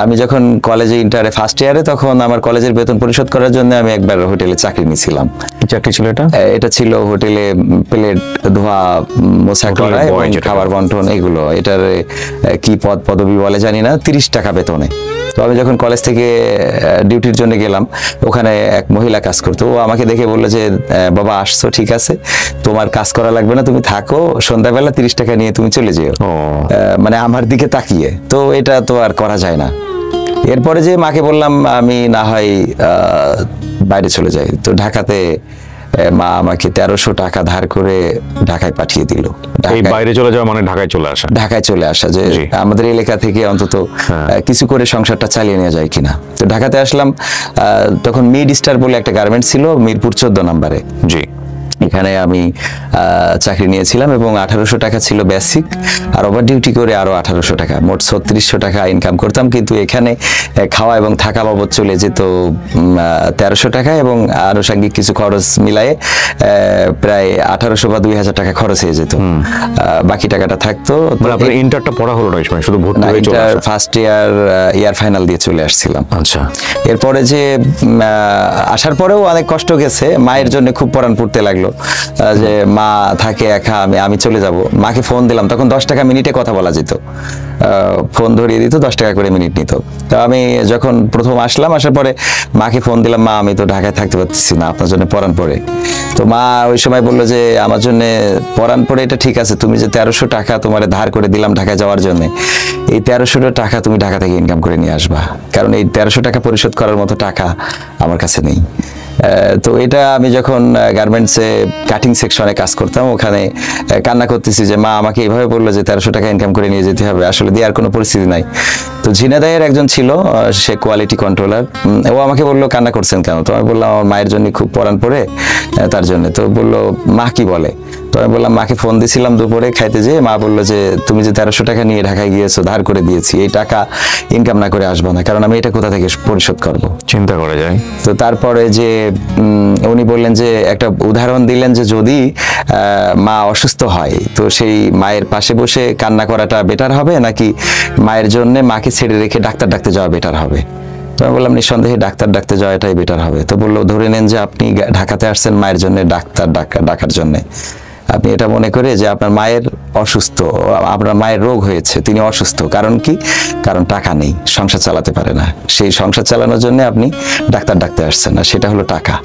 আমি যখন কলেজে ইন্টারে ফার্স্ট ইয়ারে, তখন আমার কলেজের বেতন পরিশোধ করার জন্য আমি একবার হোটেলে চাকরি নিয়েছিলাম। কি চাকরি ছিল এটা? এটা ছিল হোটেলে প্লেট ধোয়া, মোছা করা এবং খাবার বন্টন, এগুলো। এটার কি পদবি বলে জানি না, 30 টাকা বেতনে। তো আমি যখন কলেজ থেকে ডিউটির জন্য গেলাম, ওখানে এক মহিলা কাজ করতো। ও আমাকে দেখে বললো যে, বাবা আসছো ঠিক আছে, তোমার কাজ করা লাগবে না, তুমি থাকো, সন্ধ্যাবেলা 30 টাকা নিয়ে তুমি চলে যেও। মানে আমার দিকে তাকিয়ে। তো এটা তো আর করা যায় না। এরপরে যে মাকে বললাম আমি না হয় বাইরে চলে যাই। তো ঢাকাতে মা আমাকে 1300 টাকা ধার করে ঢাকায় পাঠিয়ে দিল। এই বাইরে চলে যাওয়া মানে ঢাকায় চলে আসা? ঢাকায় চলে আসা, যে আমাদের এলাকা থেকে অন্তত কিছু করে সংসারটা চালিয়ে নেওয়া যায় কিনা। তো ঢাকাতে আসলাম। তখন মিড স্টার বলে একটা গার্মেন্টস ছিল মিরপুর 14 নম্বরে। জি, এখানে আমি চাকরি নিয়েছিলাম এবং 1800 টাকা ছিল বেসিক, আর ওভার ডিউটি করে আরো 1800 টাকা, মোট 3600 টাকা ইনকাম করতাম। কিন্তু এখানে খাওয়া এবং থাকা বাবদ চলে যেত 1300 টাকা এবং আনুষঙ্গিক কিছু খরচ মিলায়ে প্রায় 1800 বা 2000 টাকা খরচ হয়ে যেত। বাকি টাকাটা থাকতো। আপনার ইন্টারটা পড়া হলো না এই সময়? শুধু ভর্তি হয়ে চলে আসা? ফার্স্ট ইয়ার ফাইনাল দিয়ে চলে আসছিলাম। আচ্ছা। এরপরে যে আসার পরেও অনেক কষ্ট গেছে। মায়ের জন্য খুব পড়ান পড়তে লাগলো যে মা থাকে একা, আমি চলে যাব। মাকে ফোন দিলাম, তখন 10 টাকা মিনিটে কথা বলা যেত। ফোন ধরিয়ে দিত, 10 টাকা করে মিনিট নিত। তো আমি যখন প্রথম আসলাম, আসার পরে মাকে ফোন দিলাম, মা আমি তো ঢাকায় থাকতে পারতেছি না, আপনার জন্য পড়ান পড়ে। তো মা ওই সময় বললো যে আমার জন্য পড়ান পড়ে এটা ঠিক আছে, তুমি যে 1300 টাকা তোমার ধার করে দিলাম ঢাকায় যাওয়ার জন্য, এই 1300 টাকা তুমি ঢাকা থেকে ইনকাম করে নিয়ে আসবা, কারণ এই 1300 টাকা পরিশোধ করার মতো টাকা আমার কাছে নেই। তো এটা আমি যখন গার্মেন্টসে কাটিং সেকশনে কাজ করতাম, ওখানে কান্না করতেছি যে মা আমাকে এইভাবে বললো যে 1300 টাকা ইনকাম করে নিয়ে যেতে হবে, আসলে দেওয়ার কোনো পরিস্থিতি নাই। তো ঝিনাইদহের একজন ছিল, সে কোয়ালিটি কন্ট্রোলার, ও আমাকে বললো কান্না করছেন কেন? তো আমি বললাম আমার মায়ের জন্য খুব পড়ান পড়ে, তার জন্য। তো বললো মা কি বলে? তো আমি বললাম মাকে ফোন দিয়েছিলাম দুপুরে খাইতে যেয়ে, মা বললো যে তুমি যে 1300 টাকা নিয়ে ঢাকায় গিয়েছো, ধার করে দিয়েছি, এই টাকা ইনকাম না করে আসবো না, কারণ আমি এটা কোথা থেকে পরিশোধ করব? চিন্তা করা যায়। তো তারপরে যে উনি বললেন যে একটা উদাহরণ দিলেন যে যদি মা অসুস্থ হয়, তো সেই মায়ের পাশে বসে কান্না করাটা বেটার হবে নাকি মায়ের জন্য মাকে ছেড়ে রেখে ডাক্তার ডাকতে যাওয়া বেটার হবে? তো আমি বললাম নিঃসন্দেহে ডাক্তার ডাকতে যাওয়াটাই বেটার হবে। তো বললো ধরে নেন যে আপনি ঢাকাতে আসছেন মায়ের জন্য ডাক্তার ডাকার জন্য, আপনি এটা মনে করে যে আপনার মায়ের অসুস্থ, আপনার মায়ের রোগ হয়েছে, তিনি অসুস্থ, কারণ কি? কারণ টাকা নেই, সংসার চালাতে পারে না। সেই সংসার চালানোর জন্য আপনি ডাক্তার ডাকতে আসছেন না, সেটা হলো টাকা।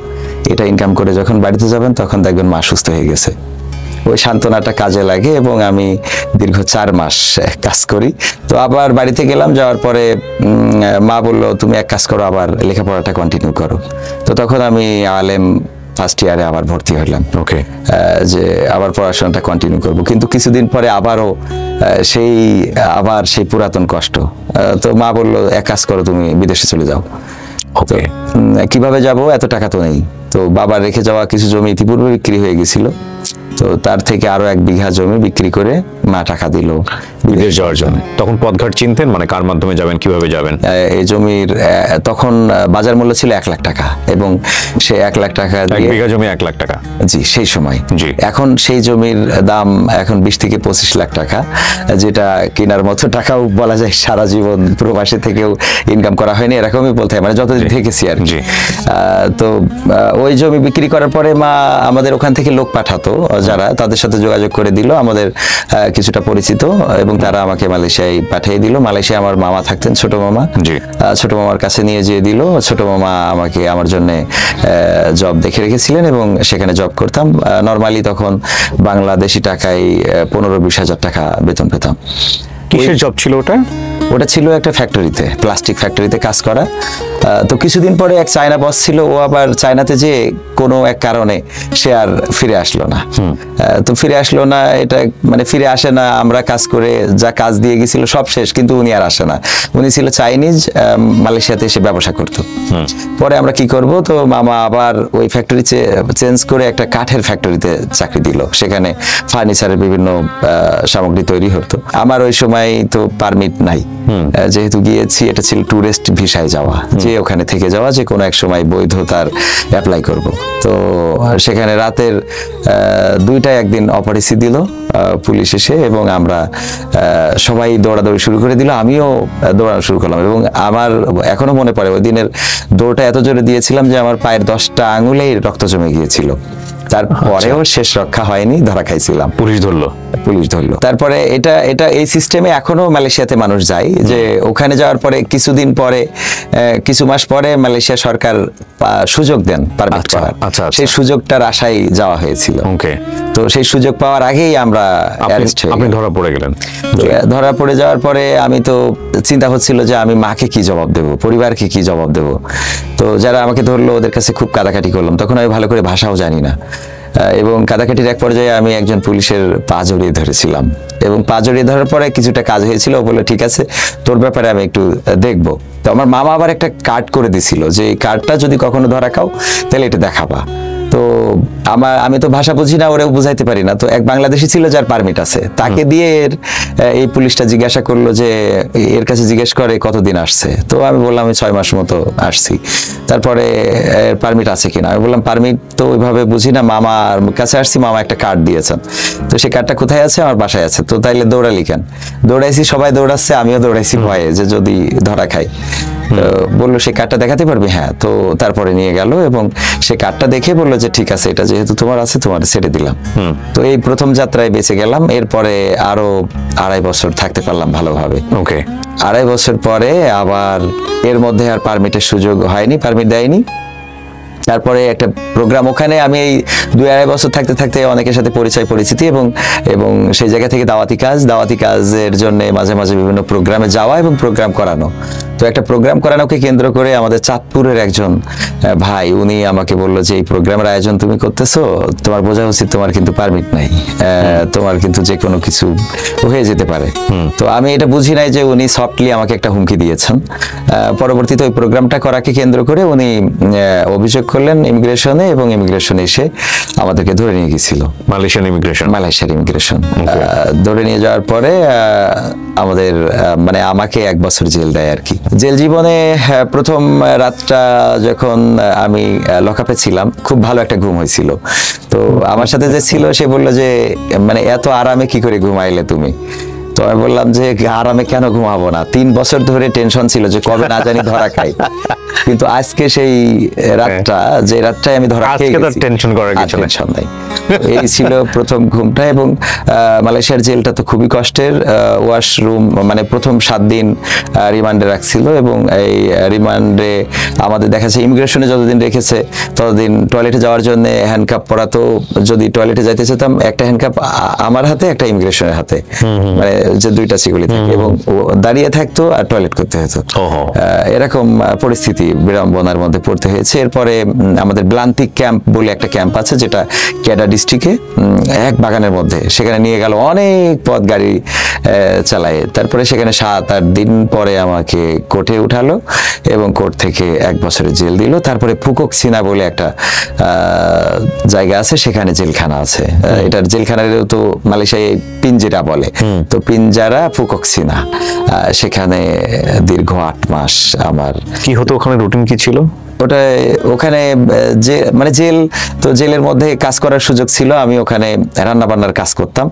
এটা ইনকাম করে যখন বাড়িতে যাবেন তখন দেখবেন মা সুস্থ হয়ে গেছে। ওই সান্ত্বনাটা কাজে লাগে এবং আমি দীর্ঘ 4 মাস কাজ করি। তো আবার বাড়িতে গেলাম, যাওয়ার পরে মা বললো তুমি এক কাজ করো, আবার লেখাপড়াটা কন্টিনিউ করো। তো তখন আমি আলেম ফার্স্ট ইয়ারে আবার ভর্তি হলাম। ওকে, যে আবার পড়াশোনাটা কন্টিনিউ করব, কিন্তু কিছুদিন পরে আবারও সেই পুরাতন কষ্ট। তো মা বললো এক কাজ করো, তুমি বিদেশে চলে যাও। ওকে, কিভাবে যাব? এত টাকা তো নেই। তো বাবার রেখে যাওয়া কিছু জমি ইতিপূর্বে বিক্রি হয়ে গেছিল, তো তার থেকে আরো 1 বিঘা জমি বিক্রি করে মা টাকা দিল বিদেশ যাওয়ার জন্য। তখন পথঘাট চিনতেন, মানে কার মাধ্যমে যাবেন, কিভাবে যাবেন? এই জমির তখন বাজার মূল্য ছিল 1 লাখ টাকা এবং সেই 1 লাখ টাকা দিয়ে 1 বিঘা জমি 1 লাখ টাকা। জি, সেই সময়। জি, এখন সেই জমির দাম এখন 20 থেকে 25 লাখ টাকা, যেটা কেনার মতো টাকাও বলা যায়। সারা জীবন প্রবাসী থেকেও ইনকাম করা হয়নি, এরকমই বলতে হয়, মানে যতদিন থেকেছি আর কি। তো ওই জমি বিক্রি করার পরে মা আমাদের ওখান থেকে লোক পাঠাতো, যারা তাদের সাথে যোগাযোগ করে দিল, আমাদের কিছুটা পরিচিত, এবং তারা আমাকে মালয়েশিয়ায় পাঠিয়ে দিল। মালয়েশিয়া আমার মামা থাকতেন, ছোট মামা। ছোট মামার কাছে নিয়ে যেয়ে দিল। ছোট মামা আমাকে আমার জন্য জব দেখে রেখেছিলেন এবং সেখানে জব করতাম। নরমালি তখন বাংলাদেশি টাকায় 15-20 হাজার টাকা বেতন পেতাম। কিসের জব ছিল ওটা? ওটা ছিল একটা ফ্যাক্টরিতে, প্লাস্টিক ফ্যাক্টরিতে কাজ করা। তো কিছুদিন পরে এক চায়না বস ছিল, ও আবার চায়নাতে যে কোনো এক কারণে সে আর ফিরে আসলো না। তো ফিরে আসলো না, এটা মানে ফিরে আসে না, আমরা কাজ করে যা কাজ দিয়ে গেছিল সব শেষ, কিন্তু উনি আর আসে না। উনি ছিল চাইনিজ, মালয়েশিয়াতে এসে ব্যবসা করতো। পরে আমরা কি করব, তো মামা আবার ওই ফ্যাক্টরি চেঞ্জ করে একটা কাঠের ফ্যাক্টরিতে চাকরি দিল, সেখানে ফার্নিচারের বিভিন্ন সামগ্রী তৈরি হতো। আমার ওই সময় তো পারমিট নাই, যেহেতু গিয়েছি, এটা ছিল ট্যুরিস্ট ভিসায় যাওয়া, যে ওখানে থেকে যাওয়া, যে কোনো এক সময় বৈধতার অ্যাপ্লাই করব। তো সেখানে রাতের 2টায় একদিন অপরিসি দিল পুলিশ এসে, এবং আমরা সবাই দৌড়াদৌড়ি শুরু করে দিল, আমিও দৌড়ানো শুরু করলাম। এবং আমার এখনো মনে পড়ে ওই দিনের দৌড়টা এত জোরে দিয়েছিলাম যে আমার পায়ের 10টা আঙুলেই রক্ত জমে গিয়েছিল। তারপরেও শেষ রক্ষা হয়নি, ধরা খাইছিলাম। পুলিশ ধরলো? পুলিশ ধরলো। তারপরে এটা এই সিস্টেমে এখনো মালয়েশিয়াতে মানুষ যায়, যে ওখানে যাওয়ার পরে কিছুদিন পরে, কিছু মাস পরে মালয়েশিয়া সরকার সুযোগ দেন পারমিট করার। সেই সুযোগটার আশায় যাওয়া হয়েছিল। তো সেই সুযোগ পাওয়ার আগেই আমরা অ্যারেস্ট হই। আপনি ধরা পড়ে গেলেন। ধরা পড়ে যাওয়ার পরে আমি তো চিন্তা হচ্ছিল যে আমি মাকে কি জবাব দেব, পরিবারকে কি জবাব দেব। তো যারা আমাকে ধরলো ওদের কাছে খুব কাদাকাটি করলাম, তখন আমি ভালো করে ভাষাও জানি না, এবং কাদাকাটির এক পর্যায়ে আমি একজন পুলিশের পা জড়িয়ে ধরেছিলাম, এবং পা জড়িয়ে ধরার পরে কিছুটা কাজ হয়েছিল। ও বললো ঠিক আছে, তোর ব্যাপারে আমি একটু দেখবো। তো আমার মামা আবার একটা কার্ড করে দিছিল, যে এই কার্ডটা যদি কখনো ধরা খাও তাহলে এটা দেখাবা। তো আমি তো ভাষা বুঝি না, ওরেও বুঝাইতে পারি না। তো এক বাংলাদেশি ছিল যার পারমিট আছে, তাকে দিয়ে এই পুলিশটা জিজ্ঞাসা করলো, যে এর কাছে জিজ্ঞেস করে কতদিন আসছে। তো আমি বললাম আমি 6 মাস মতো আসছি। তারপরে পারমিট আছে কিনা, আমি বললাম পারমিট তো ওইভাবে বুঝি না, মামার কাছে আসছি, মামা একটা কার্ড দিয়েছেন। তো সেই কার্ডটা কোথায় আছে, আমার বাসায় আছে। তো তাইলে দৌড়ালি কেন? দৌড়াইছি, সবাই দৌড়াচ্ছে, আমিও দৌড়াইছি ভয়ে, যে যদি ধরা খাই। বললো সেই কার্ডটা দেখাতে পারবি? হ্যাঁ। তো তারপরে নিয়ে গেল, এবং সে কার্ডটা দেখে বললো যে ঠিক আছে, এটা যেহেতু তোমার আছে, তোমার ছেড়ে দিলাম। তো এই প্রথম যাত্রায় বেঁচে গেলাম। এরপরে আরো 2.5 বছর থাকতে পারলাম ভালোভাবে। 2.5 বছর পরে আবার এর মধ্যে আর পারমিটের সুযোগ হয়নি, পারমিট দেয়নি। তারপরে একটা প্রোগ্রাম, ওখানে আমি এই 2-2.5 বছর থাকতে থাকতে অনেকের সাথে পরিচয় পরিচিতি, এবং সেই জায়গা থেকে দাওয়াতি কাজের জন্য মাঝে মাঝে বিভিন্ন প্রোগ্রামে যাওয়া এবং প্রোগ্রাম করানো। তো একটা প্রোগ্রাম করানোকে কেন্দ্র করে আমাদের চাঁদপুরের একজন ভাই, উনি আমাকে বললো যে এই প্রোগ্রামের আয়োজন তুমি করতেছো, তোমার বোঝা উচিত তোমার কিন্তু পারমিট নাই, তোমার কিন্তু যে কোনো কিছু হয়ে যেতে পারে। তো আমি এটা বুঝি নাই যে উনি সফটলি আমাকে একটা হুমকি দিয়েছেন। পরবর্তীতে ওই প্রোগ্রামটা করাকে কেন্দ্র করে উনি অভিযোগ করলেন ইমিগ্রেশনে, এবং ইমিগ্রেশনে এসে আমাদেরকে ধরে নিয়ে গেছিল। মালয়েশিয়ার ইমিগ্রেশন ধরে নিয়ে যাওয়ার পরে আমাদের মানে আমাকে 1 বছর জেল দেয় আর কি। জেল জীবনে প্রথম রাতটা যখন আমি লকআপে ছিলাম, খুব ভালো একটা ঘুম হয়েছিল। তো আমার সাথে যে ছিল সে বললো যে মানে এত আরামে কি করে ঘুমাইলে তুমি? তো আমি বললাম যে আরামে কেন ঘুমাবো না, 3 বছর ধরে টেনশন ছিল যে কবে না জানি ধরা খাই। কিন্তু আজকে সেই রাতটা, যে রাতটায় আমি ধরা খেয়ে গেছি, টেনশন করার কিছু নাই। এই ছিল প্রথম ঘুমটা। এবং মালয়েশিয়ার জেলটা তো খুবই কষ্টের। ওয়াশরুম মানে প্রথম 7 দিন রিমান্ডে রাখছিল, এবং এই রিমান্ডে আমাদের দেখাচ্ছে ইমিগ্রেশনে যতদিন রেখেছে ততদিন টয়লেটে যাওয়ার জন্য হ্যান্ডকাপ পরাতো। যদি টয়লেটে যাইতে যেতাম, একটা হ্যান্ডকাপ আমার হাতে, একটা ইমিগ্রেশনের হাতে, মানে যে 2টা সিগুলি থাকে, এবং দাঁড়িয়ে থাকতো আর টয়লেট করতে হতো। এরকম পরিস্থিতি বিড়ম্বনার মধ্যে পড়তে হয়েছে। এরপরে আমাদের ব্লান্তিক ক্যাম্প বলে একটা ক্যাম্প আছে, যেটা কেডা ডিস্ট্রিক্টে, এক বাগানের মধ্যে। সেখানে নিয়ে গেল, অনেক পথ গাড়ি চালায়। তারপরে সেখানে 7-8 দিন পরে আমাকে কোর্টে উঠালো, এবং কোর্ট থেকে 1 বছরের জেল দিল। তারপরে ফুকক সিনা বলে একটা জায়গা আছে, সেখানে জেলখানা আছে। এটার জেলখানারও তো মালয়েশিয়ায় পিঞ্জিরা বলে, তো পিঞ্জারা ফুকক সিনা, সেখানে দীর্ঘ 8 মাস আমার। কি হতো ওখানে, রুটিন কি ছিল? ওখানে যে মানে জেল, তো জেলের মধ্যে কাজ করার সুযোগ ছিল। আমি ওখানে রান্না বান্নার কাজ করতাম।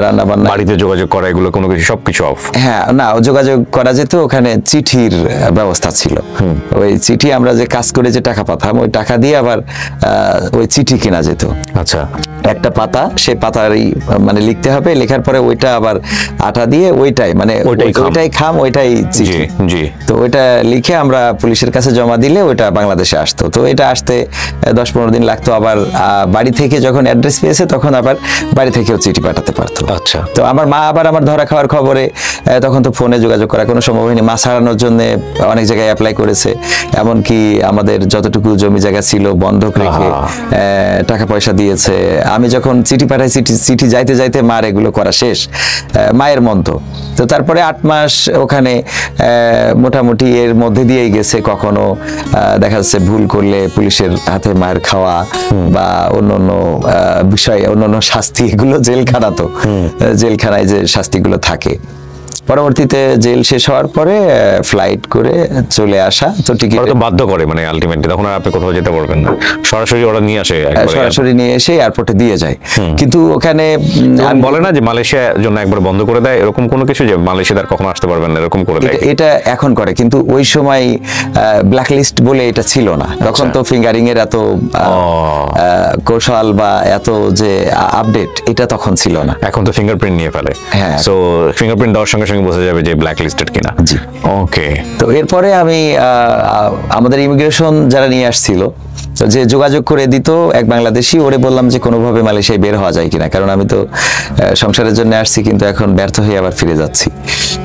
রান্নাবান্না, বাড়িতে যোগাযোগ করা, এগুলো কোনো কিছু সবকিছু অফ? হ্যাঁ, না যোগাযোগ করা যেত। ওখানে চিঠির ব্যবস্থা ছিল। ওই চিঠি আমরা যে কাজ করে যে টাকা পাতাম, ওই টাকা দিয়ে আবার ওই চিঠি কেনা যেত। আচ্ছা, একটা পাতা, সেই পাতারই মানে লিখতে হবে, লেখার পরে ওইটা আবার আটা দিয়ে ওইটাই মানে ওইটাই খাম, ওইটাই চিঠি। তো ওইটা লিখে আমরা পুলিশের কাছে জমা দিলে ওইটা বাংলাদেশে আসতো। তো এটা আসতে 10-15 দিন লাগতো। আবার বাড়ি থেকে যখন অ্যাড্রেস পেয়েছে, তখন আবার বাড়ি থেকেও চিঠি পাঠাতে পারতো। আচ্ছা। তো আমার মা আবার আমার ধরা খাওয়ার খবরে, তখন তো ফোনে যোগাযোগ করা কোনো সম্ভব হয়নি, মাছ হারানোর জন্য অনেক জায়গায় অ্যাপ্লাই করেছে। এমনকি আমাদের যতটুকু জমি জায়গা ছিল বন্ধক রেখে টাকা পয়সা দিয়েছে। আমি যখন চিঠি পাঠাই, চিঠি যাইতে যাইতে মার এগুলো করা শেষ, মায়ের মন তো। তারপরে 8 মাস ওখানে মোটামুটি এর মধ্যে দিয়েই গেছে। কখনো দেখা যাচ্ছে ভুল করলে পুলিশের হাতে মার খাওয়া, বা অন্য বিষয়, অন্য শাস্তি, এগুলো জেলখানা, তো জেলখানায় যে শাস্তিগুলো থাকে পরবর্তীতে জেল শেষ হওয়ার পরে ফ্লাইট করে চলে আসা, তো টিকিট ওরা তো বাধ্য করে মানে আলটিমেটলি, তখন আর আপনি কোথাও যেতে পারবেন না, সরাসরি ওরা নিয়ে আসে একবারে। সরাসরি নিয়ে এসে এয়ারপোর্টে দিয়ে যায়। কিন্তু ওখানে যেমন বলে না যে মালয়েশিয়ার জন্য একবার বন্ধ করে দেয়, এরকম কোনো কিছু যে মালয়েশিয়াতে আর কখনো আসতে পারবেন না এরকম করে দেয়? এটা এখন করে, কিন্তু ওই সময় ব্ল্যাক লিস্ট বলে এটা ছিল না তখন। তো ফিঙ্গারিং এর এত কৌশল বা এত যে আপডেট এটা তখন ছিল না। এখন তো ফিঙ্গারপ্রিন্ট নিয়ে ফেলে, হ্যাঁ। সো ফিঙ্গারপ্রিন্ট দেওয়ার সঙ্গে সঙ্গে বোঝা যাবে যে ব্ল্যাক লিস্টেড কিনা। জি। ওকে। তো এরপরে আমি আমাদের ইমিগ্রেশন যারা নিয়ে আসছিল, তো যে যোগাযোগ করে দিত এক বাংলাদেশি, ওরে বললাম যে কোনোভাবে মালয়েশিয়ায় বের হওয়া যায় কিনা, কারণ আমি তো সংসারের জন্য আসছি কিন্তু এখন ব্যর্থ হয়ে আবার ফিরে যাচ্ছি।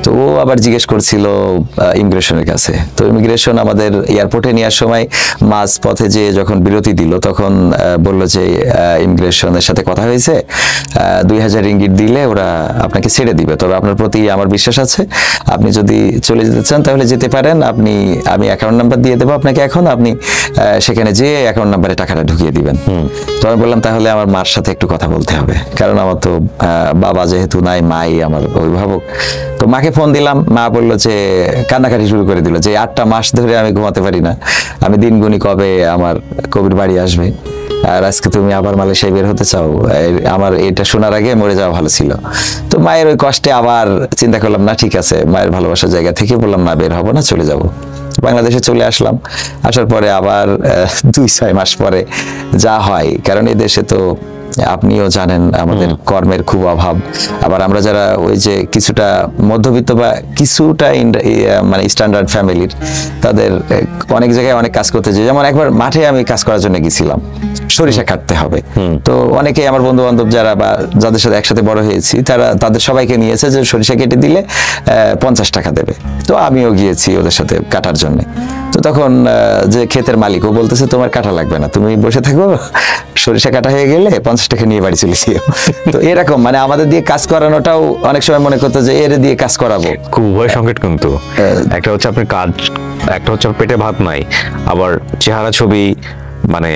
তো ও আবার জিজ্ঞেস করছিল ইমিগ্রেশনের কাছে। তো ইমিগ্রেশন আমাদের এয়ারপোর্টে নেওয়ার সময় মাঝ পথে যে যখন বিরতি দিল তখন বলল যে ইমিগ্রেশনের সাথে কথা হয়েছে, 2000 রিঙ্গিট দিলে ওরা আপনাকে ছেড়ে দিবে, তবে আপনার প্রতি আমার বিশ্বাস আছে, আপনি যদি চলে যেতে চান তাহলে যেতে পারেন, আমি অ্যাকাউন্ট নাম্বার দিয়ে দেবো আপনাকে, এখন আপনি সেখানে যেয়ে অ্যাকাউন্ট নাম্বারে টাকাটা ঢুকিয়ে দিবেন। তো আমি বললাম তাহলে আমার মার সাথে একটু কথা বলতে হবে, কারণ আমার তো বাবা যেহেতু নাই, মাই আমার অভিভাবক। তো মাকে ফোন দিলাম, মা বললো যে কান্নাকাটি শুরু করে দিল যে 8টা মাস ধরে আমি ঘুমাতে পারি না, আমি দিন গুনি কবে আমার কবির বাড়ি আসবে, আর আজকে তুমি আবার মালয়েশিয়ায় বের হতে চাও, আমার এটা শোনার আগে মরে যাওয়া ভালো ছিল। তো মায়ের ওই কষ্টে আবার চিন্তা করলাম, না ঠিক আছে, মায়ের ভালোবাসার জায়গা থেকে বললাম না, বের হবো না, চলে যাব। বাংলাদেশে চলে আসলাম। আসার পরে আবার 2-6 মাস পরে যা হয়, কারণ এই দেশে তো আপনিও জানেন আমাদের কর্মের খুব অভাব। আবার আমরা যারা ওই যে কিছুটা মধ্যবিত্ত বা কিছুটা মানে স্ট্যান্ডার্ড ফ্যামিলির, তাদের অনেক জায়গায় অনেক কাজ করতে যায়। যেমন একবার মাঠে আমি কাজ করার জন্য গেছিলাম, সরিষা কাটতে হবে। তো অনেকে আমার বন্ধু বান্ধব যারা বা যাদের সাথে একসাথে বড় হয়েছি, তাদের সবাইকে নিয়েছে যে সরিষা কেটে দিলে 50 টাকা দেবে। তো আমিও গিয়েছি ওদের সাথে কাটার জন্য। তো তখন যে ক্ষেতের মালিক, ও বলতেছে তোমার কাটা লাগবে না, তুমি বসে থাকো, সরিষা কাটা হয়ে গেলে 50 টাকা নিয়ে বাড়ি চলে যেও। তো এরকম মানে আমাদের দিয়ে কাজ করানোটাও অনেক সময় মনে করতো যে এর দিয়ে কাজ করাবো। খুব উভয় সংকট কিন্তু, একটা হচ্ছে আপনার কাজ, একটা হচ্ছে পেটে ভাত নাই, আবার চেহারা ছবি মানে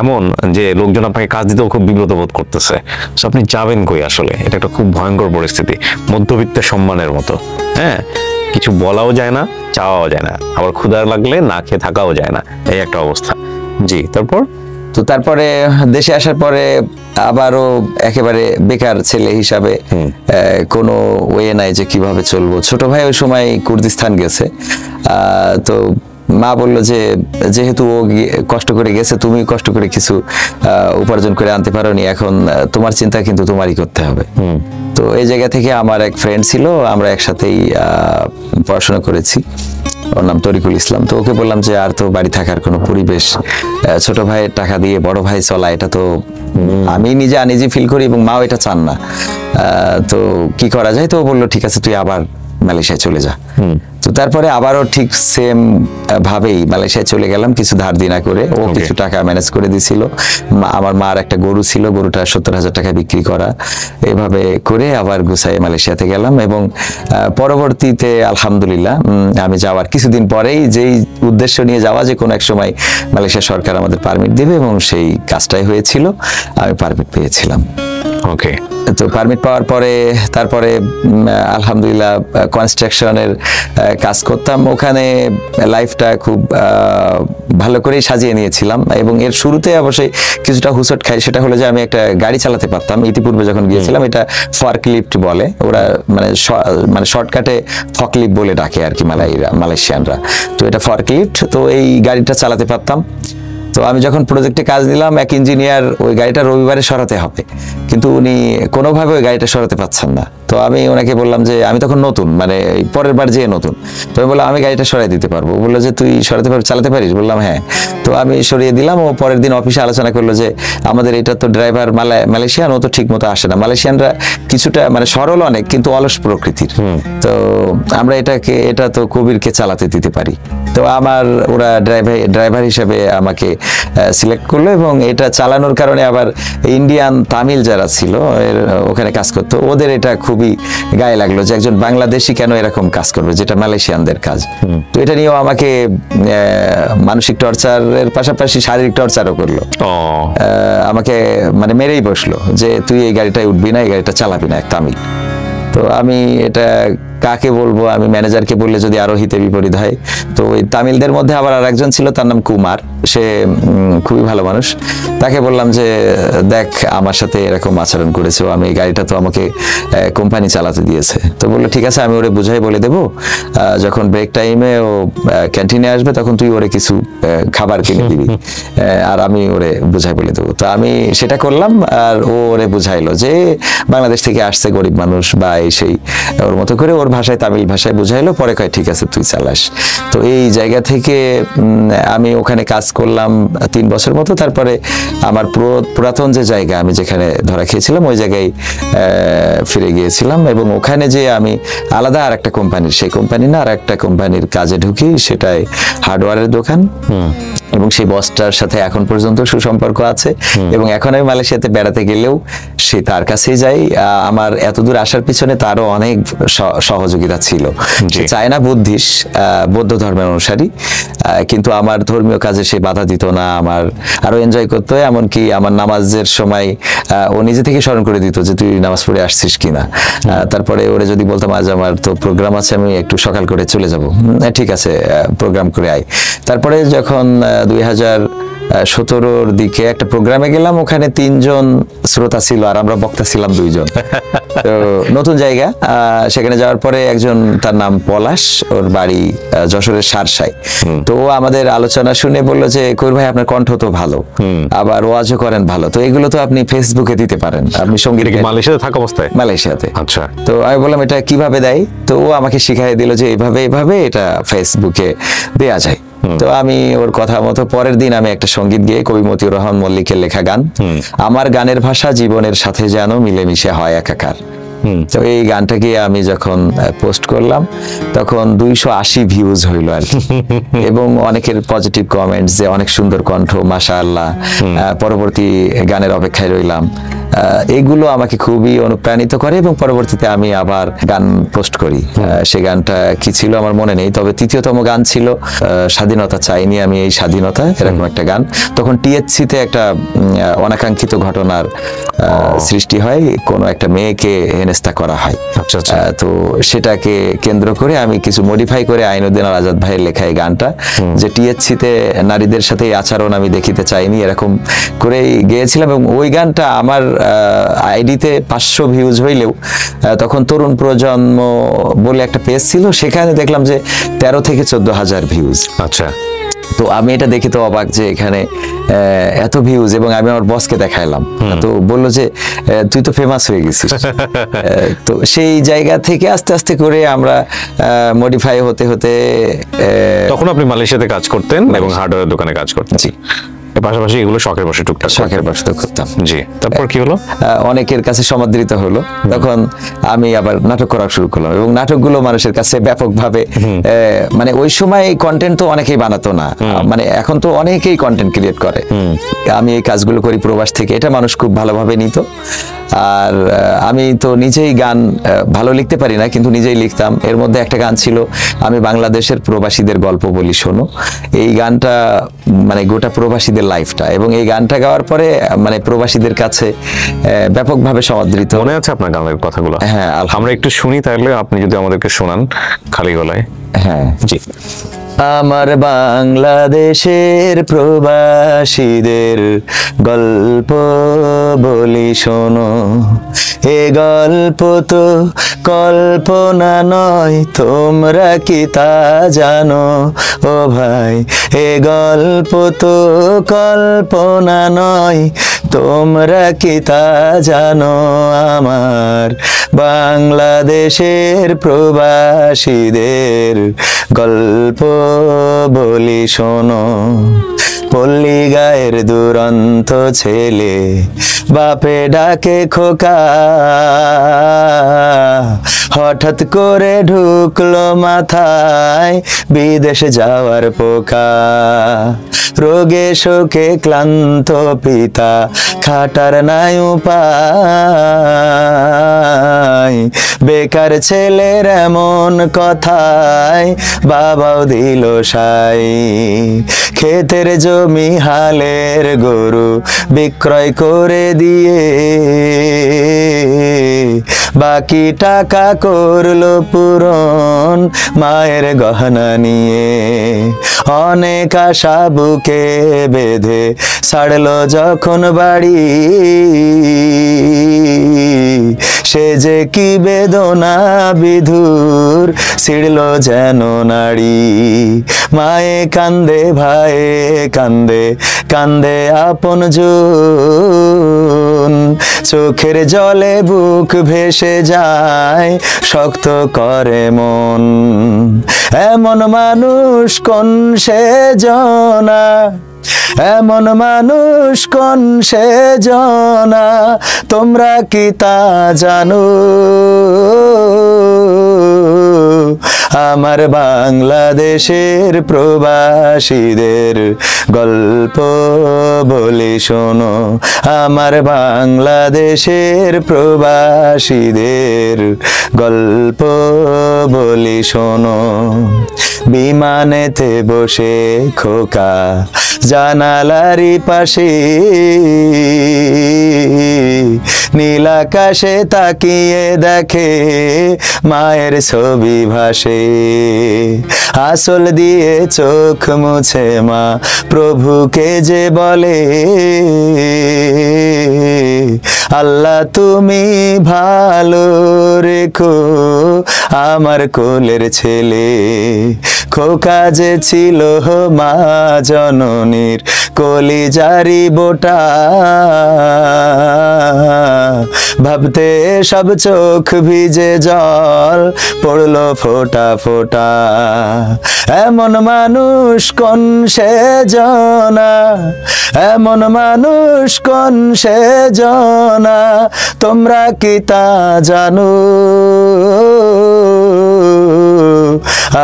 এমন যে লোকজন আপনাকে কাজ দিতেও খুব বিব্রত বোধ করতেছে। সো আপনি যাবেন কই আসলে? এটা একটা খুব ভয়ঙ্কর পরিস্থিতি, মধ্যবিত্তের সম্মানের মতো। হ্যাঁ, কিছু বলাও যায় না, চাওয়াও যায় না, আবার ক্ষুধা লাগলে না খেয়ে থাকাও যায় না, এই একটা অবস্থা। জি, তারপর? তো তারপরে দেশে আসার পরে আবারও একেবারে বেকার ছেলে হিসাবে কোনো ওয়ে নাই যে কিভাবে চলবো। ছোট ভাই ওই সময় কুর্দিস্তান গেছে। তো মা বললো যে যেহেতু ও কষ্ট করে গেছে, তুমি কষ্ট করে কিছু উপার্জন করে আনতে পারোনি, এখন তোমার চিন্তা কিন্তু তোমারই করতে হবে। তো এই জায়গা থেকে আমার এক ফ্রেন্ড ছিল, আমরা একসাথেই পড়াশোনা করেছি, ওর নাম তরিকুল ইসলাম। তো ওকে বললাম যে আর তো বাড়ি থাকার কোনো পরিবেশ, ছোট ভাইয়ের টাকা দিয়ে বড় ভাই চলা, এটা তো আমি নিজে আনইজি ফিল করি এবং মাও এটা চান না। তো কি করা যায়? তো ও বললো ঠিক আছে তুই আবার মালয়েশিয়ায় চলে যা। তো তারপরে আবারও ঠিক সেম ভাবেই মালয়েশিয়ায় চলে গেলাম, কিছু ধার দিনা করে। ও কিছু টাকা ম্যানেজ করে দিছিল। আমার মার একটা গরু ছিল, গরুটা 70,000 টাকা বিক্রি করা, এভাবে করে আবার গুছাইয়ে মালয়েশিয়াতে গেলাম। এবং পরবর্তীতে আলহামদুলিল্লাহ আমি যাওয়ার কিছুদিন পরেই যেই উদ্দেশ্য নিয়ে যাওয়া যে কোনো এক সময় মালয়েশিয়া সরকার আমাদের পারমিট দেবে, এবং সেই কাজটাই হয়েছিল, আমি পারমিট পেয়েছিলাম। ওকে। তো পারমিট পাওয়ার পরে তারপরে আলহামদুলিল্লাহ কনস্ট্রাকশনের কাজ করতাম। ওখানে লাইফটা খুব ভালো করেই সাজিয়ে নিয়েছিলাম। এবং এর শুরুতে অবশ্যই কিছুটা হুসট খাই, সেটা হলো যে আমি একটা গাড়ি চালাতে পারতাম। ইতিপূর্বে যখন গিয়েছিলাম, এটা ফর্কলিফট বলে ওরা, মানে শর্টকাটে ফকলিফট বলে ডাকে আর কি মালয়েশিয়ানরা। তো এটা ফর্কলিফট, তো এই গাড়িটা চালাতে পারতাম। তো আমি যখন প্রজেক্টে কাজ দিলাম, এক ইঞ্জিনিয়ার ওই গাড়িটা রবিবারে সরাতে হবে, কিন্তু উনি কোনোভাবে ওই গাড়িটা সরাতে পারছেন না। তো আমি ওনাকে বললাম যে আমি তখন নতুন, মানে পরের বার যেয়ে নতুন। তো আমি বললাম আমি গাড়িটা সরাই দিতে পারবো। বললো যে তুই সরাতে পারবি, চালাতে পারিস? বললাম হ্যাঁ। তো আমি সরিয়ে দিলাম। ও পরের দিন অফিসে আলোচনা করলো যে আমাদের এটা তো ড্রাইভার মালয়েশিয়ান, ও তো ঠিক মতো আসে না। মালয়েশিয়ানরা কিছুটা মানে সরল অনেক, কিন্তু অলস প্রকৃতির। তো আমরা এটা তো কবিরকে চালাতে দিতে পারি। তো আমার ওরা ড্রাইভার হিসেবে আমাকে সিলেক্ট করলো, এবং এটা চালানোর কারণে আবার ইন্ডিয়ান তামিল যারা ছিল ওখানে কাজ করতো, ওদের এটা খুবই গায়ে লাগলো যে একজন বাংলাদেশি কেন এরকম কাজ করবে, যেটা মালয়েশিয়ানদের কাজ। তো এটা নিয়েও আমাকে মানসিক টর্চারের পাশাপাশি শারীরিক টর্চারও করলো। আমাকে মানে মেরেই বসলো যে তুই এই গাড়িটায় উঠবি না, এই গাড়িটা চালাবি না, এক তামিল। তো আমি এটা কাকে বলবো, আমি ম্যানেজারকে বললে যদি আরো হিতে বিপরীত হয়। তো ওই তামিলদের মধ্যে আবার আর একজন ছিল, তার নাম কুমার, সে খুবই ভালো মানুষ। তাকে বললাম যে দেখ আমার সাথে এরকম আচরণ করেছে, আমি এই গাড়িটা তো আমাকে কোম্পানি চালাতে দিয়েছে। তো বললো ঠিক আছে, আমি ওরে বুঝাই বলে দেবো, যখন ব্রেক টাইমে ও ক্যান্টিনে আসবে তখন তুই ওরে কিছু খাবার কিনে দিবি, আর আমি ওরে বুঝাই বলে দেবো। তো আমি সেটা করলাম, আর ও ওরে বুঝাইলো যে বাংলাদেশ থেকে আসছে গরিব মানুষ বা এই সেই, ওর মতো করে ওর ভাষায়, তামিল ভাষায় বুঝাইলো। পরে কয় ঠিক আছে তুই চালাস। তো এই জায়গা থেকে আমি ওখানে কাজ করলাম 3 বছর মতো। তারপরে আমার পুরাতন যে জায়গা, আমি যেখানে ধরা খেয়েছিলাম ওই জায়গায় ফিরে গিয়েছিলাম, এবং ওখানে যে আমি আলাদা আর একটা কোম্পানির, সেই কোম্পানি না আর একটা কোম্পানির কাজে ঢুকি, সেটাই হার্ডওয়্যারের দোকান। এবং সেই বসটার সাথে এখন পর্যন্ত সুসম্পর্ক আছে, এবং এখন আমি মালয়েশিয়াতে বেড়াতে গেলেও সে তার কাছেই যাই। আমার এতদূর আসার পিছনে তারও অনেক সহযোগিতা ছিল। সে চায়না বুদ্ধিস্ট, বৌদ্ধ ধর্মের অনুসারী, কিন্তু আমার ধর্মীয় কাজে সে বাধা দিত না, আমার আরো এনজয় করতে হয়। এমনকি আমার নামাজের সময় ও নিজে থেকে স্মরণ করে দিত যে তুই নামাজ পড়ে আসছিস কিনা। তারপরে ওরে যদি বলতাম আজ আমার তো প্রোগ্রাম আছে, আমি একটু সকাল করে চলে যাব, ঠিক আছে প্রোগ্রাম করে আয়। তারপরে যখন 2017-র দিকে একটা প্রোগ্রামে গেলাম, ওখানে 3 জন শ্রোতা ছিল আর আমরা বক্তা ছিলাম 2 জন। তো নতুন জায়গা, সেখানে যাওয়ার পরে একজন, তার নাম পলাশ, ওর বাড়ি যশোরের সারসায়। তো ও আমাদের আলোচনা শুনে বললো যে কবির ভাই আপনার কণ্ঠ তো ভালো, আবার ওয়াজও করেন ভালো, তো এগুলো তো আপনি ফেসবুকে দিতে পারেন, আপনি সঙ্গীত। মালয়েশিয়াতে থাকা অবস্থায়? মালয়েশিয়াতে। আচ্ছা। তো আমি বললাম এটা কিভাবে দেয়, তো ও আমাকে শিখাই দিল যে এইভাবে এইভাবে এটা ফেসবুকে দেয়া যায়। তো আমি ওর কথা মতো পরের দিন আমি একটা সঙ্গীত গেয়ে, কবি মতিউর রহমান মল্লিকের লেখা গান, আমার গানের ভাষা জীবনের সাথে যেন মিলেমিশে হয় একাকার। তো এই গানটাকে আমি যখন পোস্ট করলাম তখন 280 ভিউজ হইল আর কি, এবং অনেকের পজিটিভ কমেন্টস যে অনেক সুন্দর কণ্ঠ, মাশাআল্লাহ, পরবর্তী গানের অপেক্ষায় রইলাম। এইগুলো আমাকে খুবই অনুপ্রাণিত করে, এবং পরবর্তীতে আমি আবার গান পোস্ট করি। সে গানটা কি ছিল আমার মনে নেই, তবে 3য়তম গান ছিল স্বাধীনতা চাইনি আমি এই স্বাধীনতা, এরকম একটা গান। তখন টিএসসিতে একটা অনাকাঙ্ক্ষিত ঘটনার সৃষ্টি হয়, কোনো একটা মেয়েকে হেনস্থা করা হয়। তো সেটাকে কেন্দ্র করে আমি কিছু মডিফাই করে আইনুদ্দিন আল আজাদ ভাইয়ের লেখা এই গানটা, যে টিএসসিতে নারীদের সাথে এই আচরণ আমি দেখিতে চাইনি, এরকম করেই গেয়েছিলাম। এবং ওই গানটা আমার আইডিতে 500 ভিউজ হইলেও তখন তরুণ প্রজন্ম বলে একটা পেজ ছিল, সেখানে দেখলাম যে 13 থেকে 14 হাজার ভিউজ। আচ্ছা। তো আমি এটা দেখে তো অবাক যে এখানে এত ভিউজ, এবং আমি আমার বসকে দেখাইলাম, তো বললো যে তুই তো ফেমাস হয়ে গেছিস। তো সেই জায়গা থেকে আস্তে আস্তে করে আমরা মডিফাই হতে হতে, তখন আপনি মালয়েশিয়াতে কাজ করতেন এবং হার্ডওয়্যার দোকানে কাজ করতেন? জি। পাশাপাশি এগুলো শখের বসে টুকটাক শখের বসে করতাম। জি। তারপর কি হলো? অনেকের কাছে সমাদৃত হলো, তখন আমি আবার নাটক করা শুরু করলাম, এবং নাটকগুলো মানুষের কাছে ব্যাপকভাবে, মানে ওই সময় কন্টেন্ট তো অনেকেই বানাতো না, মানে এখন তো অনেকেই কন্টেন্ট ক্রিয়েট করে। আমি এই কাজগুলো করি প্রবাস থেকে, এটা মানুষ খুব ভালোভাবে নিত। আর আমি তো নিজেই গান ভালো লিখতে পারি না, কিন্তু নিজেই লিখতাম। এর মধ্যে একটা গান ছিল, আমি বাংলাদেশের প্রবাসীদের গল্প বলি শোনো। এই গানটা মানে গোটা প্রবাসীদের লাইফটা, এবং এই গানটা গাওয়ার পরে মানে প্রবাসীদের কাছে ব্যাপকভাবে সমাদৃত। মনে আছে আপনার গানের কথাগুলো? হ্যাঁ, আমরা একটু শুনি তাহলে, আপনি যদি আমাদেরকে শোনান খালি গলায়। হ্যাঁ জি। আমার বাংলাদেশের প্রবাসীদের গল্প বলি শোনো, এ গল্প তো কল্পনা নয়, তোমরা কি তা জানো ও ভাই, এ গল্প তো কল্পনা নয়, তোমরা কি তা জানো, আমার বাংলাদেশের প্রবাসীদের গল্প বলি শোনো। পল্লী গায়ের দুরন্ত ছেলে, বাপে ডাকে খোকা, হঠাৎ করে ঢুকলো মাথায় বিদেশ যাওয়ার পোকা, রোগে শোকে ক্লান্ত পিতা, খাটার নাই উপায়, বেকার ছেলের এমন কথায় বাবাও দিল সাই, ক্ষেতের জমি হালের গরু বিক্রয় করে দিয়ে বাকি টাকা করলো পূরণ মায়ের গহনা নিয়ে। অনেক আশা বুকে বেঁধে ছাড়লো যখন বাড়ি, সে যে কি বেদনা বিধুর ছিড়লো যেন নাড়ি। মায়ে কান্দে ভাইয়ে কান্দে, কান্দে আপন জন, চোখের জলে বুক ভেসে যায় শক্ত করে মন। এমন মানুষ কোন সে জনা, এমন মানুষ কোন সে জনা, তোমরা কি তা জানো? আমার বাংলাদেশের প্রবাসীদের গল্প বলি শোনো, আমার বাংলাদেশের প্রবাসীদের গল্প বলি শোনো। বিমানেতে বসে খোকা জানালারি পাশে, নীল আকাশে তাকিয়ে দেখে মায়ের ছবি ভাসে। আঁচল দিয়ে চোখ মুছে মা প্রভুকে যে বলে, আল্লাহ তুমি ভালো রেখো আমার কোলের ছেলে। খোকা যে ছিল মা জননীর কলিজারি বোটা, ভাবতে সব চোখ ভিজে জল পড়লো ফোঁটা ফোঁটা। এমন মানুষ কোন সে জনা, এমন মানুষ কোন সে জনা, তোমরা কি তা জানো?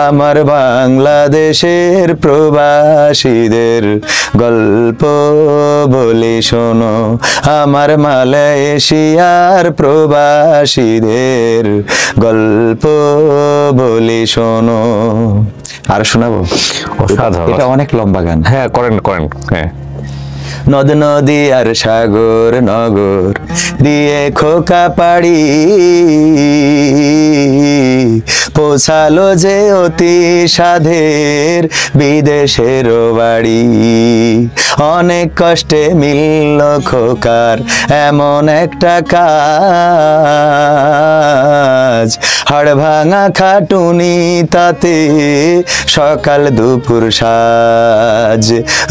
আমার বাংলাদেশের প্রবাসীদের গল্প বলি শোনো, আমার মালয়েশিয়ার প্রবাসীদের গল্প বলি শোনো। আর শোনাবো? অসাধারণ। এটা অনেক লম্বা গান। হ্যাঁ করেন করেন, হ্যাঁ। নদ নদী আর সাগর নগর দিয়ে খোকা পাড়ি, পৌঁছালো যে অতি সাধের বিদেশের বাড়ি। অনেক কষ্টে মিলল খোকার এমন একটা কাজ, হাড় ভাঙা খাটুনি তাতে সকাল দুপুর সাজ।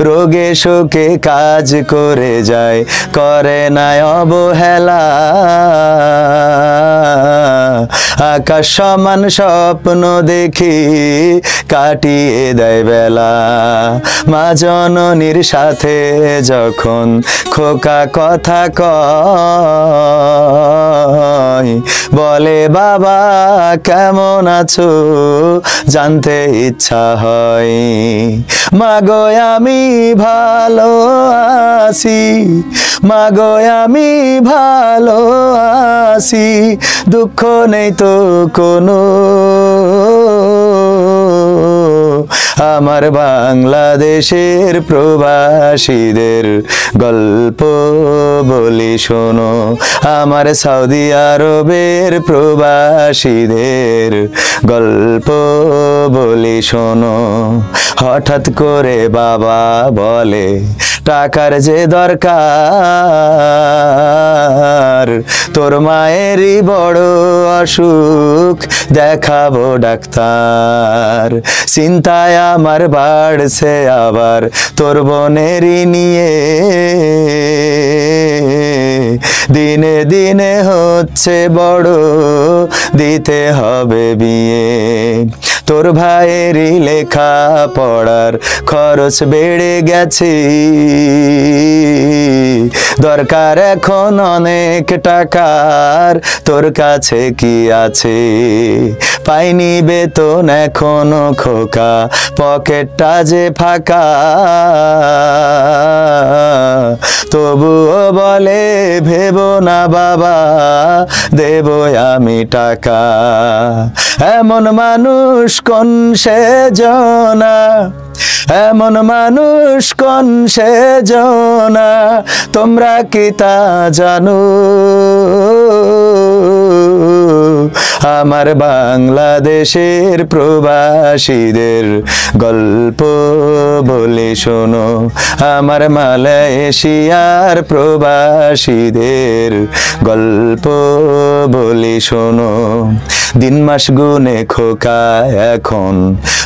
রোগে শোকে কাজ করে যায়, করে না অবহেলা, আকাশ সমান স্বপ্ন দেখি কাটিয়ে দেয় বেলা। মা জননীর সাথে যখন খোকা কথা কয়, বলে বাবা কেমন আছো জানতে ইচ্ছা হয়। মাগো আমি ভালো আছি, মাগো আমি ভালো আছি, দুঃখ নেই তো কোনো। আমার বাংলাদেশের প্রবাসীদের গল্প বলি শোনো, আমার সৌদি আরবের প্রবাসীদের গল্প বলি শোনো। হঠাৎ করে বাবা বলে টাকার যে দরকার, তোর মায়েরই বড় অসুখ দেখাবো ডাক্তার। চিন্তায় আমার বাড়ছে আবার তোর বোনেরই নিয়ে, দিনে দিনে হচ্ছে বড় দিতে হবে বিয়ে। তোর ভাইয়েরই লেখা পড়ার খরচ বেড়ে গেছে, দরকার এখন অনেক টাকার, তোর কাছে কি আছে? পাইনি বেতন এখনো খোকা, পকেটটা যে ফাঁকা, তবুও বলে ভেবো না বাবা দেব আমি টাকা। এমন মানুষ কোন সে জনা, এমন মানুষ কোন সে জনা, তোমরা কি তা জানো? আমার বাংলাদেশের প্রবাসীদের গল্প বলে শোনো, আমার মালয়েশিয়ার প্রবাসীদের গল্প বলে শোনো। দিন মাস গুনে খোকা এখন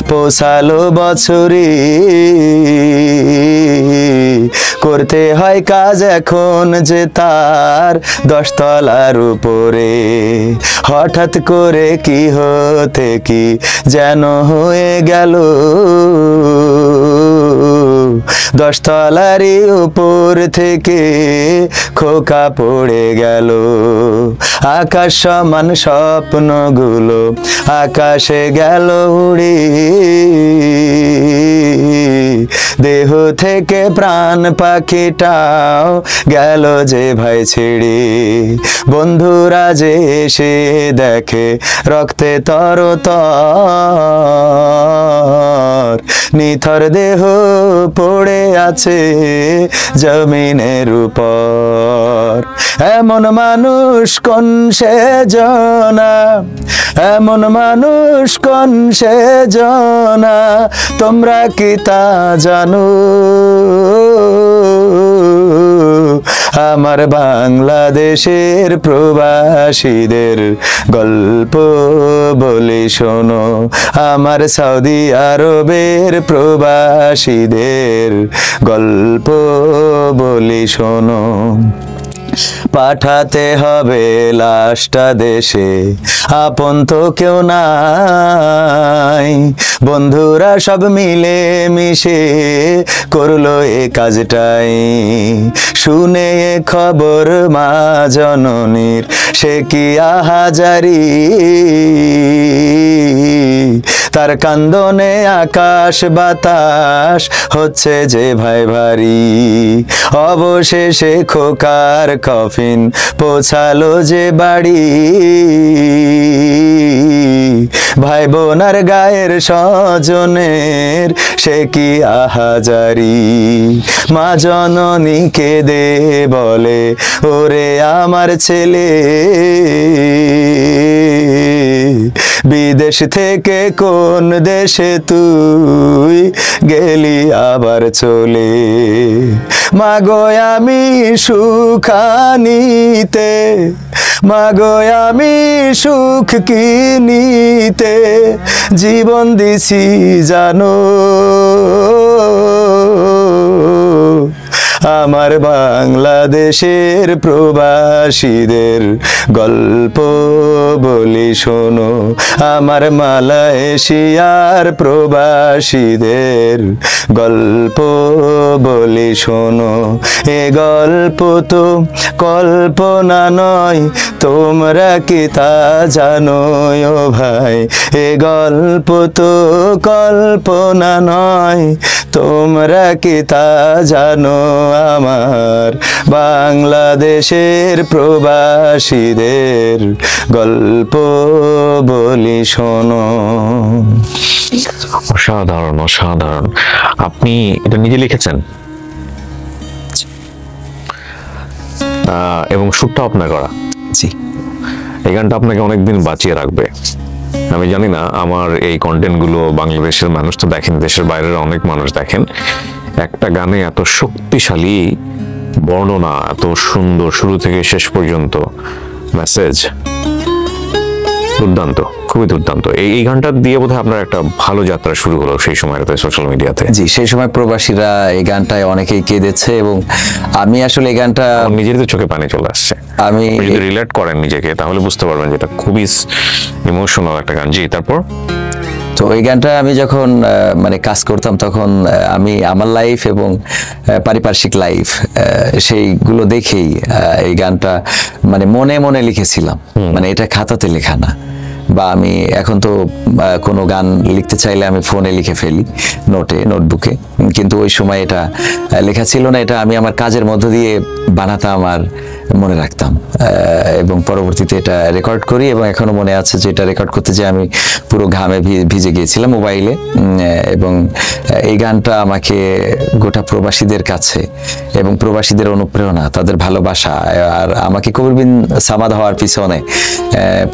পৌঁছালো বছরে, করতে হয় কাজ এখন যে তার 10 তলার উপরে। হঠাৎ করে কি হতে কি যেন হয়ে গেল, 10 তলারই উপর থেকে খোকা পড়ে গেল। আকাশ সমান স্বপ্নগুলো আকাশে গেল উড়ে, দেহ থেকে প্রাণ পাখিটাও গেল যে ভাই ছেড়ে। বন্ধুরা যে এসে দেখে রক্তে তরতর, নিথর দেহ পড়ে আছে জমিনের উপর। এমন মানুষ কোন সে জনা, এমন মানুষ কোন সে জনা, তোমরা কি তা জানো? আমার বাংলাদেশের প্রবাসীদের গল্প বলে শোনো, আমার সৌদি আরবের প্রবাসীদের গল্প বলে শোনো। পাঠাতে হবে লাশটা দেশে, আপন তো কেউ নাই, বন্ধুরা সব মিলে মিশে করলো এ কাজটাই। শুনে এ খবর মা জননীর সে কি আহাজারি, তার কান্দনে আকাশ বাতাস হচ্ছে যে ভাই ভারী। অবশেষে খোকার কফিন পৌঁছালো যে বাড়ি, ভাই বোনার গায়ের স্বজনের সে কি আহাজারি। মা জননী কেঁদে বলে, ওরে আমার ছেলে, বিদেশ থেকে কোন দেশে তুই গেলি আবার চলে। মাগো আমি সুখানিতে, মাগো আমি সুখ কিনিতে জীবন দিছি জানো। আমার বাংলাদেশের প্রবাসীদের গল্প বলি শোনো, আমার মালয়েশিয়ার প্রবাসীদের গল্প বলি শোনো। এ গল্প তো কল্পনা নয়, তোমরা কি তা জানো ও ভাই? এ গল্প তো কল্পনা নয়, তোমরা কি তা জানো? আমার বাংলাদেশের প্রবাসীদের গল্প বলি শোনো। অসাধারণ, অসাধারণ। আপনি এটা নিজে লিখেছেন এবং সুরটাও আপনার করা? জি। এই গানটা আপনাকে অনেকদিন বাঁচিয়ে রাখবে। আমি জানি না আমার এই কন্টেন্ট গুলো বাংলাদেশের মানুষ তো দেখেন, দেশের বাইরের অনেক মানুষ দেখেন। একটা গানে এত শক্তিশালী বর্ণনা, এত সুন্দর শুরু থেকে শেষ পর্যন্ত মেসেজ, দুর্দান্ত, খুবই দুর্দান্ত। এই গানটা দিয়ে বোধহয় আপনার একটা ভালো যাত্রা শুরু হলো সেই সময়টাতে সোশ্যাল মিডিয়াতে। জি, সেই সময় প্রবাসীরা এই গানটায় অনেকেই কেঁদেছে এবং আমি আসলে এই গানটা নিজেরই তো চোখে পানি চলে আসছে। আমি যদি রিলেট করেন নিজেকে তাহলে বুঝতে পারবেন যে এটা খুবই ইমোশনাল একটা গান। জি, তারপর? তো এই গানটা আমি যখন মানে কাজ করতাম তখন আমি আমার লাইফ এবং পারিপার্শ্বিক লাইফ সেইগুলো দেখেই এই গানটা মানে মনে মনে লিখেছিলাম। মানে এটা খাতাতে লেখা না, বা আমি এখন তো কোনো গান লিখতে চাইলে আমি ফোনে লিখে ফেলি, নোটবুকে, কিন্তু ওই সময় এটা লেখা ছিল না। এটা আমি আমার কাজের মধ্য দিয়ে বানাতাম আর মনে রাখতাম এবং পরবর্তীতে এটা রেকর্ড করি এবং এখনো মনে আছে যে এটা রেকর্ড করতে যে আমি পুরো ঘামে ভিজে গিয়েছিলাম মোবাইলে এবং এই গানটা আমাকে গোটা প্রবাসীদের কাছে এবং প্রবাসীদের অনুপ্রেরণা, তাদের ভালোবাসা আর আমাকে কবির বিন সামাদ হওয়ার পিছনে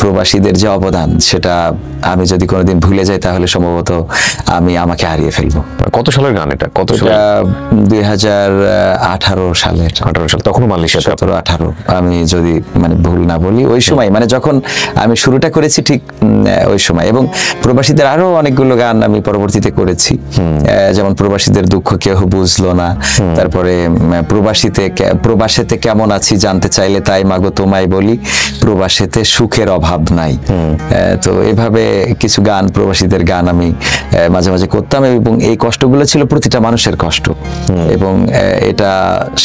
প্রবাসীদের যে অবদান, সেটা আমি যদি কোনোদিন ভুলে যাই তাহলে সম্ভবত আমি আমাকে হারিয়ে ফেলবো। কত সালের গান এটা? কত সালে? 2018 সালে। 18 সাল, তখনও মালয়েশিয়াতে? 17-18 আমি যদি মানে ভুল না বলি, ওই সময় মানে যখন আমি শুরুটা করেছি ঠিক ওই সময়। এবং প্রবাসীদের আরো অনেকগুলো গান আমি পরবর্তীতে করেছি, যেমন প্রবাসীদের দুঃখ কেউ বুঝলো না, তারপরে প্রবাসেতে কেমন আছি জানতে চাইলে তাই মাগো তোমায় বলি, প্রবাসেতে সুখের অভাব নাই। তো এভাবে কিছু গান, প্রবাসীদের গান আমি মাঝে মাঝে করতাম এবং এই কষ্টগুলো ছিল প্রতিটা মানুষের কষ্ট এবং এটা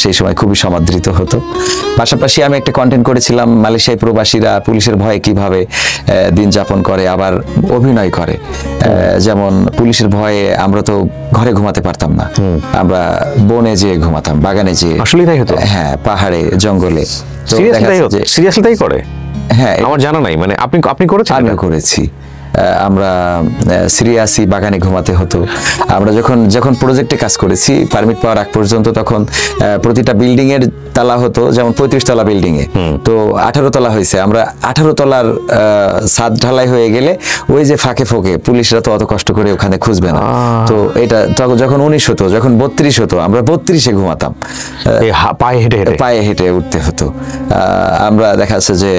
সেই সময় খুবই সমাদৃত হতো। পাশাপাশি আমি একটা কন্টেন্ট করেছিলাম মালয়েশিয়ায় প্রবাসীরা পুলিশের ভয়ে কিভাবে দিন যাপন করে, আবার অভিনয় করে। যেমন পুলিশের ভয়ে আমরা তো ঘরে ঘুমাতে পারতাম না, আমরা বনে যেয়ে ঘুমাতাম, বাগানে যেয়ে। আসলে তাই হতো? হ্যাঁ, পাহাড়ে জঙ্গলে। সিরিয়াসলি তাই করে? হ্যাঁ, আমার জানা নাই। মানে আপনি করেছেন? আমিও করেছি। আমরা সিরিয়াসই বাগানে ঘুমাতে হতো। আমরা যখন প্রজেক্টে কাজ করেছি পারমিট পাওয়ার আগ পর্যন্ত, তখন প্রতিটা বিল্ডিং এর তালা হতো, যেমন 35 তলা বিল্ডিং এ তো 18 তলা হয়েছে। আমরা 18 তলার ছাদ ঢালাই হয়ে গেলে ওই যে ফাঁকে ফোকে পুলিশরা তো অত কষ্ট করে ওখানে খুঁজবে না, তো এটা যখন 19 হতো, যখন 32 হতো, আমরা 32-এ ঘুমাতাম, পায়ে হেঁটে উঠতে হতো। আমরা দেখা যাচ্ছে যে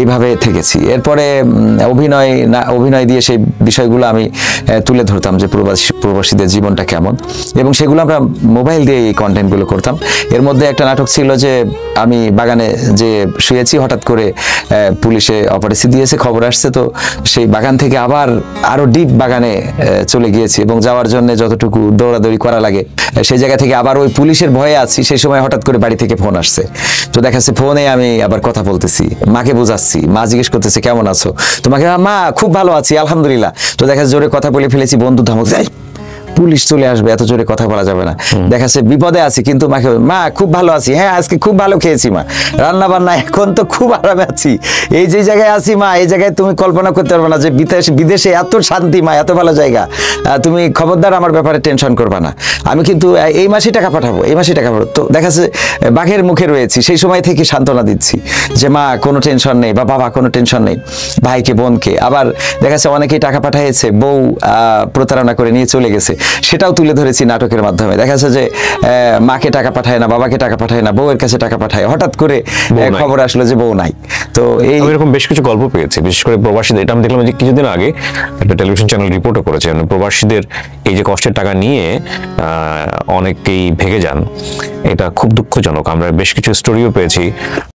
এইভাবে থেকেছি। এরপরে অভিনয় দিয়ে সেই বিষয়গুলো আমি তুলে ধরতাম যে প্রবাসীদের জীবনটা কেমন, এবং সেগুলো আমরা মোবাইল দিয়ে এই কন্টেন্টগুলো করতাম। এর মধ্যে একটা নাটক ছিল যে আমি বাগানে যে শুয়েছি, হঠাৎ করে পুলিশে অপরাধী দিয়েছে, খবর আসছে, তো সেই বাগান থেকে আবার আরো ডিপ বাগানে চলে গিয়েছি এবং যাওয়ার জন্য যতটুকু দৌড়াদৌড়ি করা লাগে সেই জায়গা থেকে আবার ওই পুলিশের ভয়ে আছি। সেই সময় হঠাৎ করে বাড়ি থেকে ফোন আসছে, তো দেখা যাচ্ছে ফোনে আমি আবার কথা বলতেছি, মাকে বোঝাচ্ছি, মা জিজ্ঞেস করতেছে কেমন আছো, তোমাকে মা খুব ভালো আছি আলহামদুলিল্লাহ। তো দেখা যাচ্ছে জোরে কথা বলে ফেলেছি, বন্ধু ধমক দেয় পুলিশ চলে আসবে, এত জোরে কথা বলা যাবে না। দেখা যাচ্ছে বিপদে আছি, কিন্তু মাকে মা খুব ভালো আছি, হ্যাঁ আজকে খুব ভালো খেয়েছি মা, রান্না বান্না এখন তো খুব আরামে আছি, এই যে জায়গায় আছি মা, এই জায়গায় তুমি কল্পনা করতে পারবে না যে বিদেশে এত শান্তি মা, এত ভালো জায়গা, তুমি খবরদার আমার ব্যাপারে টেনশন করবা না, আমি কিন্তু এই মাসে টাকা পাঠাবো, এই মাসে টাকা পাঠাবো। তো দেখা যাচ্ছে বাঘের মুখে রয়েছি, সেই সময় থেকে সান্ত্বনা দিচ্ছি যে মা কোনো টেনশন নেই, বা বাবা কোনো টেনশন নেই, ভাইকে বোনকে। আবার দেখা যাচ্ছে অনেকেই টাকা পাঠিয়েছে, বউ প্রতারণা করে নিয়ে চলে গেছে, সেটাও তুলে ধরেছি নাটকের মাধ্যমে। দেখা যাচ্ছে যে মাকে টাকা পাঠায় না, বাবাকে টাকা পাঠায় না, বউয়ের কাছে টাকা পাঠায়, হঠাৎ করে খবর আসলো যে বউ নাই। তো এরকম বেশ কিছু গল্প পেয়েছি, বিশেষ করে প্রবাসীদের। এটা আমি দেখলাম যে কিছুদিন আগে একটা টেলিভিশন চ্যানেল রিপোর্টও করেছে, প্রবাসীদের এই যে কষ্টের টাকা নিয়ে অনেকেই ভেগে যান, এটা খুব দুঃখজনক। আমরা বেশ কিছু স্টোরিও পেয়েছি।